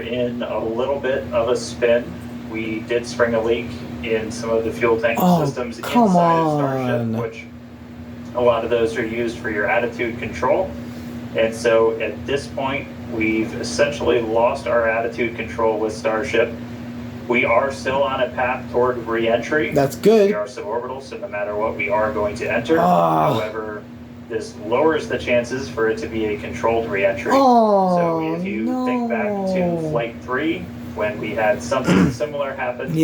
in a little bit of a spin. We did spring a leak in some of the fuel tank systems inside of Starship, which a lot of those are used for your attitude control. And so at this point, we've essentially lost our attitude control with Starship. We are still on a path toward re-entry. That's good. We are suborbital, so no matter what, we are going to enter. However, this lowers the chances for it to be a controlled re-entry. So if you think back to Flight 3, when we had something similar happen,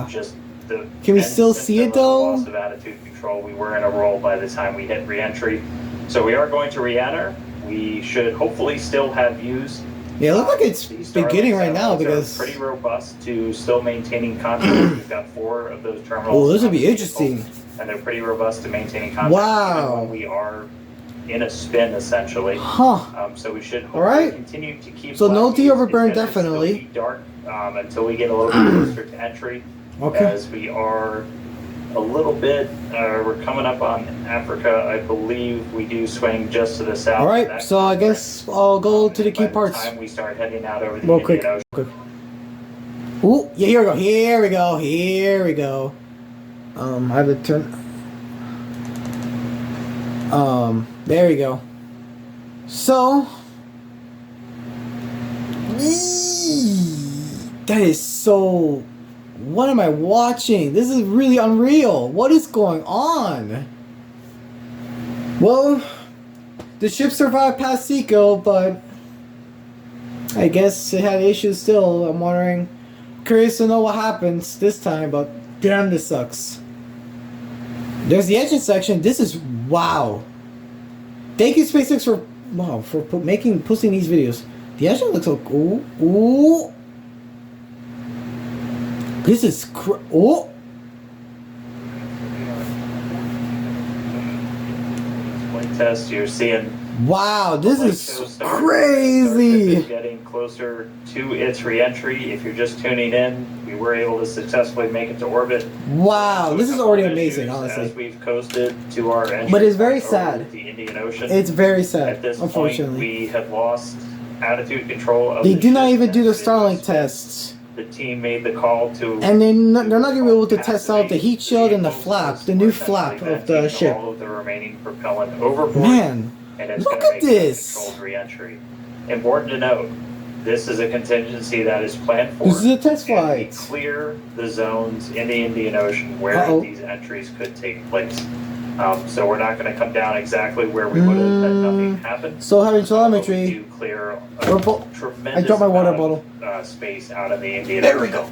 just the can we still see it though? Loss of attitude control. We were in a roll by the time we hit re-entry. So we are going to re-enter. We should hopefully still have views. Yeah, it looks like it's beginning right now because pretty robust to still maintaining contact. We've got 4 of those terminals. Oh, this would be interesting. And they're pretty robust to maintaining contact. Wow. When we are in a spin essentially. So we should hopefully continue to keep. So no de-overburn definitely. Be dark until we get a little bit closer to entry. As we are a little bit, we're coming up on Africa. I believe we do swing just to the south. All right, so I guess I'll go to the key parts. By the time we start heading out over the Indian Ocean. Ooh, yeah, here we go. Here we go. Here we go. I have to turn. There we go. So, that is so. What am I watching? This is really unreal. What is going on? Well, the ship survived past Seco, but I guess it had issues still. I'm wondering. Curious to know what happens this time, but damn, this sucks. There's the engine section. This is wow. Thank you, SpaceX, for posting these videos. The engine looks so cool. Ooh. This is flight test. You're seeing. Wow, this is crazy. Getting closer to its re-entry. If you're just tuning in, we were able to successfully make it to orbit. Wow, this is already amazing, honestly. As we've coasted to our entry. But it's very sad. The Indian Ocean. It's very sad. At this unfortunately, point, we have lost attitude control of they the do not ship. even do the Starlink tests. The team made the call to, and they're not going to be able to test out the heat shield and the flap, the new flap of the ship. All of the remaining propellant overboard. Man, and look at this. Controlled re-entry. Important to note, this is a contingency that is planned for. This is a test flight. We clear the zones in the Indian Ocean where these entries could take place. So we're not going to come down exactly where we would have had nothing happen. So having telemetry. We do clear a tremendous I dropped my water bottle. Space out of the Indian Ocean. There we go.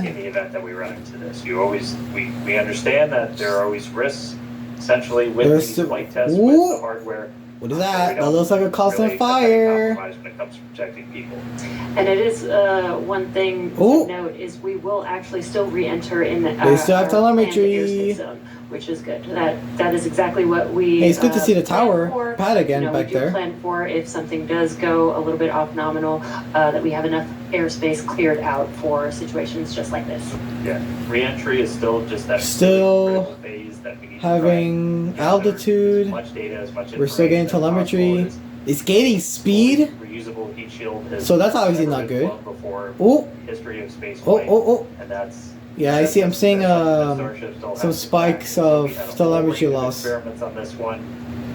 In the event that we run into this, we understand that there are always risks. Essentially, with these flight tests, with the hardware. What is that? That looks like a constant fire. When it comes to protecting people. And it is one thing to note is we will actually still re-enter in the. They still have telemetry. Zone, which is good. That is exactly what we. Hey, it's good to see the tower pad again back there. We do plan for if something does go a little bit off nominal, that we have enough airspace cleared out for situations just like this. Yeah, re-entry is still just that still phase that we need having to altitude. As much data, as much we're still getting telemetry. It's gaining speed. Reusable heat shield. So that's obviously not good. History of space and that's. Yeah, I see. I'm seeing some spikes of telemetry loss. Experiments on this one.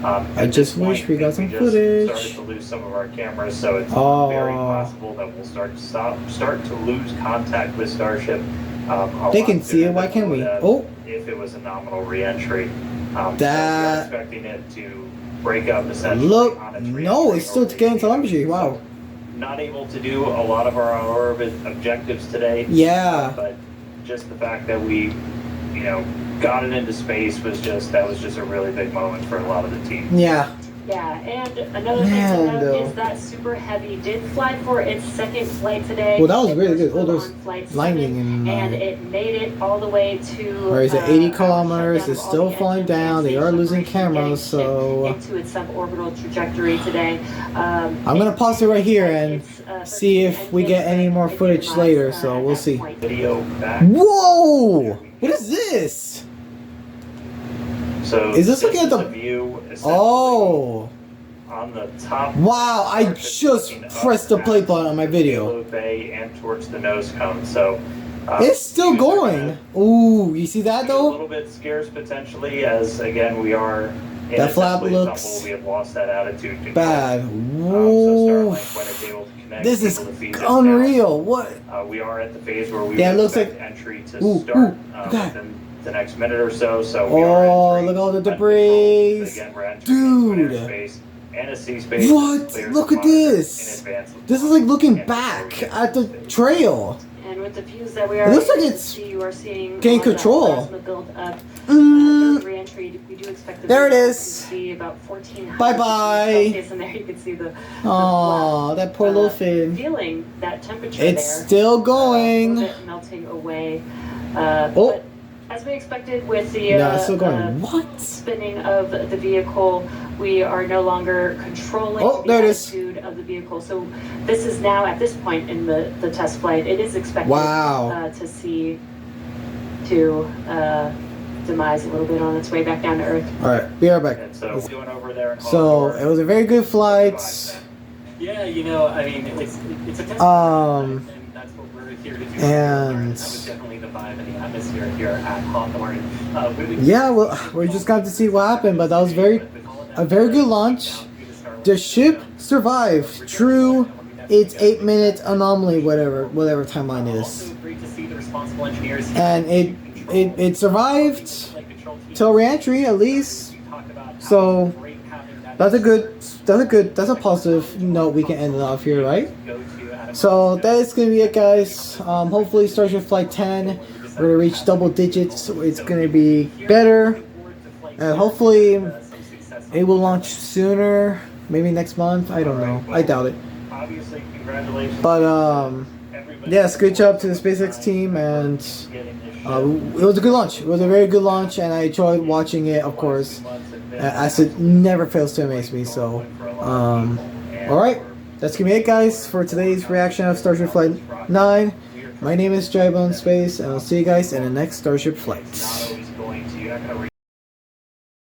I just wish we got some footage. Started to lose some of our cameras, so it's very possible that we'll start to lose contact with Starship. They can see it. Why can't we? If it was a nominal re-entry, that. So we're expecting it to break up essentially. Look, no, it's still getting telemetry. Wow. Not able to do a lot of our orbit objectives today. Yeah. But just the fact that we, got it into space was just a really big moment for a lot of the team. Yeah. Yeah, and another thing to note is that Super Heavy did fly for its second flight today. Well, that was really good. Oh, there's lightning and it made it all the way to. Where is it? 80 kilometers. It's still flying down. They are losing cameras, so. Into its suborbital trajectory today. I'm gonna pause it right here and see if we get any more footage later. So we'll see. Video back. Whoa! What is this? So is this looking at the view? Oh, on the top. Wow, I just pressed the play button on my video. Payload bay and towards the nose cone. So it's still going. Ooh, you see that a though? little bit scarce potentially, as again we are. In That flap assembly looks tumble. We have lost that attitude control. bad. So Whoa. Starlink, when it's able to connect, This is able to feed unreal. What? we are at the phase where we Yeah, it would looks expect like- entry to Ooh, start look at that. within the next minute or so. So we are Oh, entering look at all the uncontrolled. debris. Again, we're entering into an Dude. airspace and a sea space. What? Players Look at monitor this. in advance of This is launch like looking and back before we at the get to trail. And with the views that we are It looks like able to it's see, you are seeing gain all of that control. plasma build up. During Mm, re-entry, we do expect the There it vehicle is. to see about 1400 Bye-bye. degrees Celsius, and there you can see the oh, that poor little fin. feeling that temperature It's there. still A little going. bit melting away. Oh. But as we expected with the No, it's still going. What? spinning of the vehicle, we are no longer controlling Oh, the there it is. attitude of the vehicle. So this is now, at this point in the test flight, it is expected Wow. to see to demise a little bit on its way back down to Earth. Alright, be right back. And so going over there. And So, it was a very good flight. Yeah, you know, I mean, it's a test. Um, and that's what we're here to do. and- That was definitely the vibe and the atmosphere here at Hawthorne. Yeah, well, we just got to see what happened, but that was a very good launch. The ship survived through its 8-minute anomaly, whatever timeline is, and it survived till reentry at least. So that's a positive note we can end it off here, right? So that is gonna be it, guys. Hopefully Starship Flight 10, we're gonna reach double digits. So it's gonna be better, and hopefully it will launch sooner. Maybe next month. I don't know. I doubt it. Obviously, congratulations. But yes, good job to the SpaceX team, and it was a good launch. It was a very good launch, and I enjoyed watching it, of course, as it never fails to amaze me. So, all right, that's gonna be it, guys, for today's reaction of Starship Flight 9. My name is Jybone Space, and I'll see you guys in the next Starship Flight.